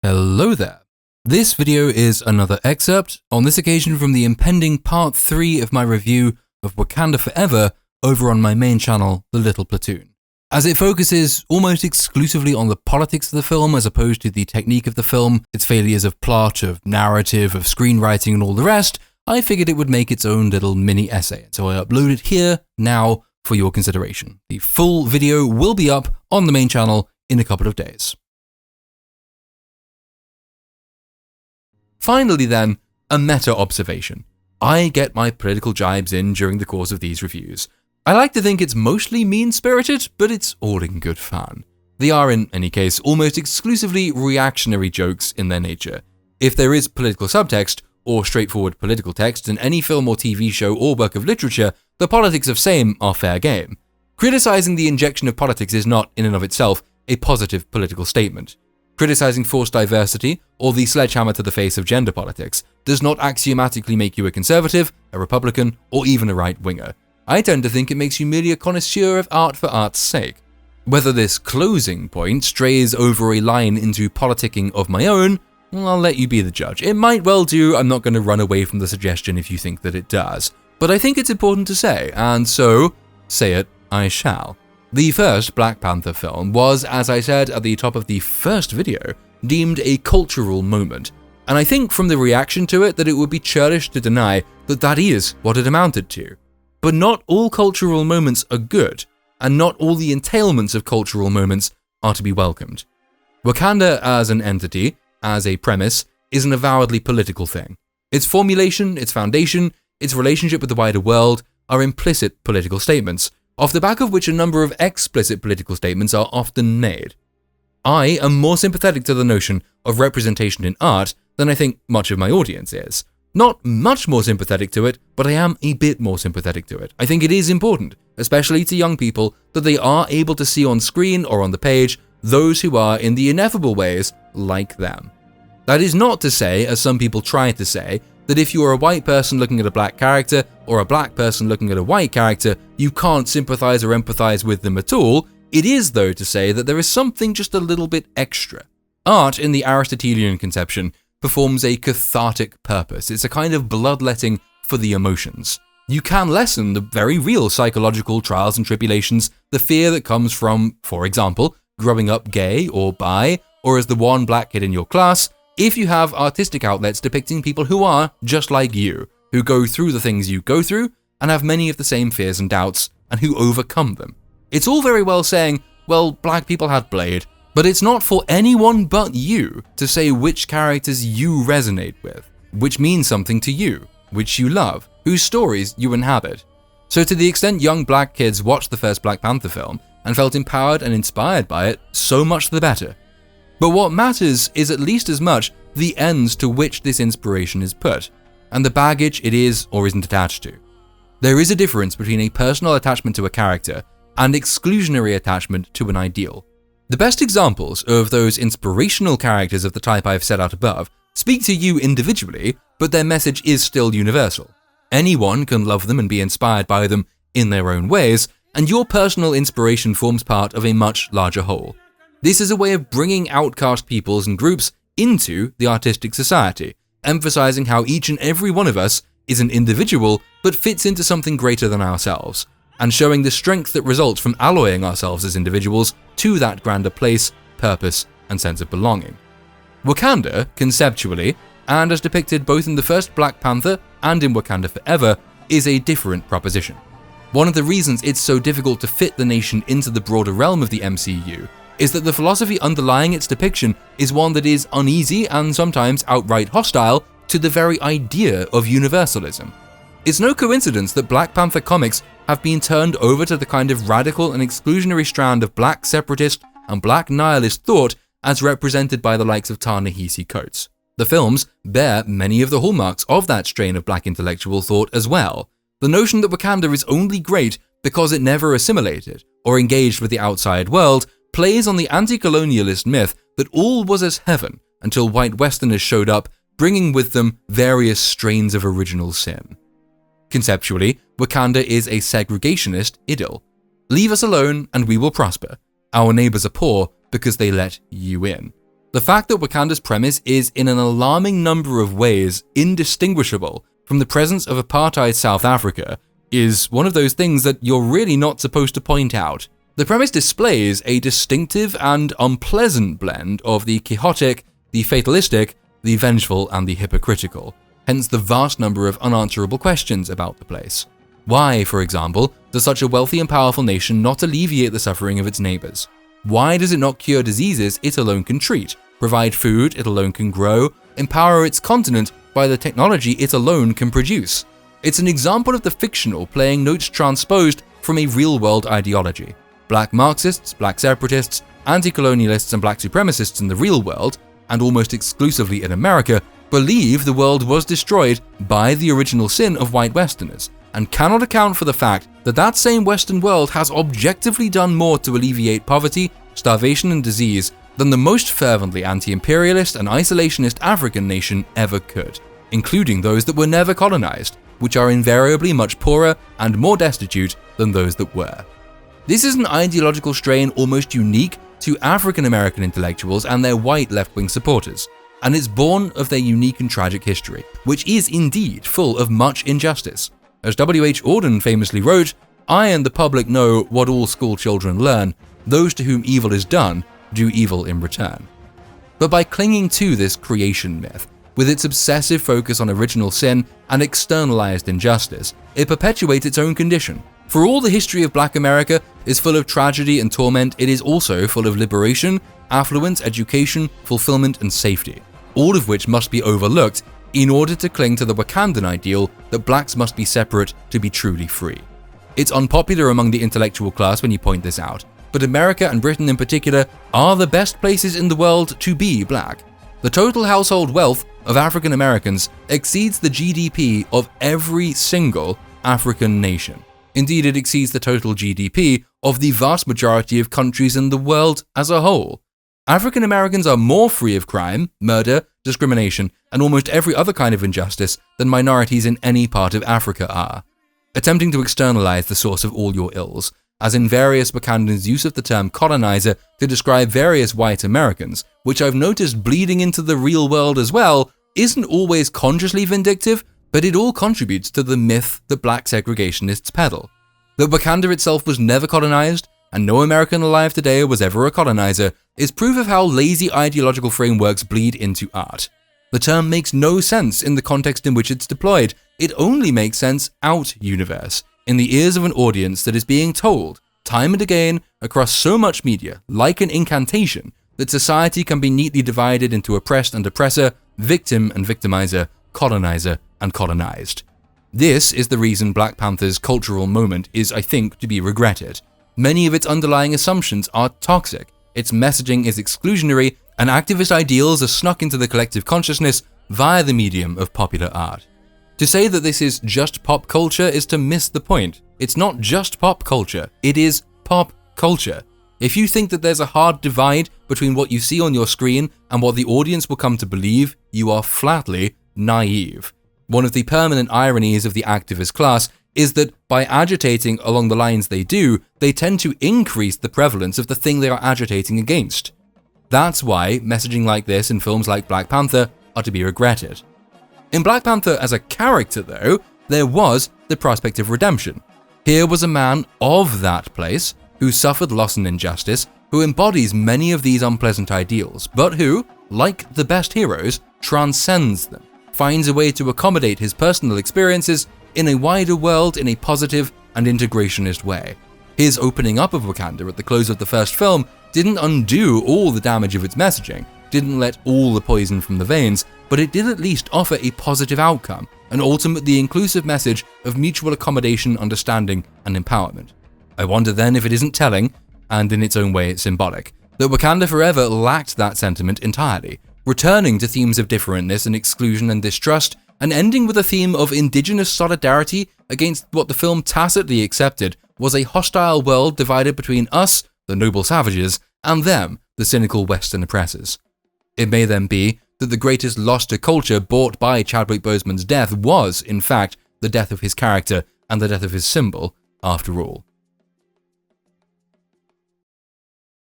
Hello there. This video is another excerpt, on this occasion from the impending part 3 of my review of Wakanda Forever over on my main channel, The Little Platoon. As it focuses almost exclusively on the politics of the film as opposed to the technique of the film, its failures of plot, of narrative, of screenwriting and all the rest, I figured it would make its own little mini essay, and so I upload it here, now, for your consideration. The full video will be up on the main channel in a couple of days. Finally then, a meta-observation. I get my political jibes in during the course of these reviews. I like to think it's mostly mean-spirited, but it's all in good fun. They are, in any case, almost exclusively reactionary jokes in their nature. If there is political subtext, or straightforward political text in any film or TV show or work of literature, the politics of same are fair game. Criticizing the injection of politics is not, in and of itself, a positive political statement. Criticizing forced diversity, or the sledgehammer to the face of gender politics, does not axiomatically make you a conservative, a Republican, or even a right-winger. I tend to think it makes you merely a connoisseur of art for art's sake. Whether this closing point strays over a line into politicking of my own, well, I'll let you be the judge. It might well do. I'm not going to run away from the suggestion if you think that it does. But I think it's important to say, and so, say it I shall. The first Black Panther film was, as I said at the top of the first video, deemed a cultural moment, and I think from the reaction to it that it would be churlish to deny that that is what it amounted to. But not all cultural moments are good, and not all the entailments of cultural moments are to be welcomed. Wakanda as an entity, as a premise, is an avowedly political thing. Its formulation, its foundation, its relationship with the wider world are implicit political statements, off the back of which a number of explicit political statements are often made. I am more sympathetic to the notion of representation in art than I think much of my audience is. Not much more sympathetic to it, but I am a bit more sympathetic to it. I think it is important, especially to young people, that they are able to see on screen or on the page those who are in the ineffable ways like them. That is not to say, as some people try to say, that if you are a white person looking at a black character, or a black person looking at a white character, you can't sympathize or empathize with them at all. It is, though, to say that there is something just a little bit extra. Art, in the Aristotelian conception, performs a cathartic purpose. It's a kind of bloodletting for the emotions. You can lessen the very real psychological trials and tribulations, the fear that comes from, for example, growing up gay or bi, or as the one black kid in your class, if you have artistic outlets depicting people who are just like you, who go through the things you go through, and have many of the same fears and doubts, and who overcome them. It's all very well saying, well, black people had Blade, but it's not for anyone but you to say which characters you resonate with, which mean something to you, which you love, whose stories you inhabit. So to the extent young black kids watched the first Black Panther film and felt empowered and inspired by it, so much the better. But what matters is at least as much the ends to which this inspiration is put, and the baggage it is or isn't attached to. There is a difference between a personal attachment to a character and exclusionary attachment to an ideal. The best examples of those inspirational characters of the type I've set out above speak to you individually, but their message is still universal. Anyone can love them and be inspired by them in their own ways, and your personal inspiration forms part of a much larger whole. This is a way of bringing outcast peoples and groups into the artistic society, emphasizing how each and every one of us is an individual but fits into something greater than ourselves, and showing the strength that results from alloying ourselves as individuals to that grander place, purpose, and sense of belonging. Wakanda, conceptually, and as depicted both in the first Black Panther and in Wakanda Forever, is a different proposition. One of the reasons it's so difficult to fit the nation into the broader realm of the MCU is that the philosophy underlying its depiction is one that is uneasy and sometimes outright hostile to the very idea of universalism. It's no coincidence that Black Panther comics have been turned over to the kind of radical and exclusionary strand of black separatist and black nihilist thought as represented by the likes of Ta-Nehisi Coates. The films bear many of the hallmarks of that strain of black intellectual thought as well. The notion that Wakanda is only great because it never assimilated or engaged with the outside world plays on the anti-colonialist myth that all was as heaven until white Westerners showed up, bringing with them various strains of original sin. Conceptually, Wakanda is a segregationist idyll. Leave us alone and we will prosper. Our neighbors are poor because they let you in. The fact that Wakanda's premise is in an alarming number of ways indistinguishable from the presence of apartheid South Africa is one of those things that you're really not supposed to point out. The premise displays a distinctive and unpleasant blend of the quixotic, the fatalistic, the vengeful, and the hypocritical, hence the vast number of unanswerable questions about the place. Why, for example, does such a wealthy and powerful nation not alleviate the suffering of its neighbors? Why does it not cure diseases it alone can treat, provide food it alone can grow, empower its continent by the technology it alone can produce? It's an example of the fictional playing notes transposed from a real-world ideology. Black Marxists, black separatists, anti-colonialists, and black supremacists in the real world, and almost exclusively in America, believe the world was destroyed by the original sin of white Westerners, and cannot account for the fact that that same Western world has objectively done more to alleviate poverty, starvation, and disease than the most fervently anti-imperialist and isolationist African nation ever could, including those that were never colonized, which are invariably much poorer and more destitute than those that were. This is an ideological strain almost unique to African American intellectuals and their white left-wing supporters, and it's born of their unique and tragic history, which is indeed full of much injustice. As W.H. Auden famously wrote, "I and the public know what all school children learn, those to whom evil is done do evil in return." But by clinging to this creation myth, with its obsessive focus on original sin and externalized injustice, it perpetuates its own condition. For all the history of Black America is full of tragedy and torment, it is also full of liberation, affluence, education, fulfillment, and safety, all of which must be overlooked in order to cling to the Wakandan ideal that blacks must be separate to be truly free. It's unpopular among the intellectual class when you point this out, but America and Britain in particular are the best places in the world to be black. The total household wealth of African Americans exceeds the GDP of every single African nation. Indeed, it exceeds the total GDP of the vast majority of countries in the world as a whole. African Americans are more free of crime, murder, discrimination, and almost every other kind of injustice than minorities in any part of Africa are. Attempting to externalize the source of all your ills, as in various Wakandans' use of the term colonizer to describe various white Americans, which I've noticed bleeding into the real world as well, isn't always consciously vindictive, but it all contributes to the myth that black segregationists peddle. That Wakanda itself was never colonized, and no American alive today was ever a colonizer, is proof of how lazy ideological frameworks bleed into art. The term makes no sense in the context in which it's deployed. It only makes sense out-universe, in the ears of an audience that is being told, time and again, across so much media, like an incantation, that society can be neatly divided into oppressed and oppressor, victim and victimizer, colonizer and colonized. This is the reason Black Panther's cultural moment is, I think, to be regretted. Many of its underlying assumptions are toxic, its messaging is exclusionary, and activist ideals are snuck into the collective consciousness via the medium of popular art. To say that this is just pop culture is to miss the point. It's not just pop culture, it is pop culture. If you think that there's a hard divide between what you see on your screen and what the audience will come to believe, you are flatly naive. One of the permanent ironies of the activist class is that by agitating along the lines they do, they tend to increase the prevalence of the thing they are agitating against. That's why messaging like this in films like Black Panther are to be regretted. In Black Panther as a character, though, there was the prospect of redemption. Here was a man of that place who suffered loss and injustice, who embodies many of these unpleasant ideals, but who, like the best heroes, transcends them, finds a way to accommodate his personal experiences in a wider world in a positive and integrationist way. His opening up of Wakanda at the close of the first film didn't undo all the damage of its messaging, didn't let all the poison from the veins, but it did at least offer a positive outcome, an ultimately inclusive message of mutual accommodation, understanding, and empowerment. I wonder then if it isn't telling, and in its own way symbolic, that Wakanda Forever lacked that sentiment entirely, returning to themes of differentness and exclusion and distrust, and ending with a theme of indigenous solidarity against what the film tacitly accepted was a hostile world divided between us, the noble savages, and them, the cynical Western oppressors. It may then be that the greatest loss to culture brought by Chadwick Boseman's death was, in fact, the death of his character and the death of his symbol, after all.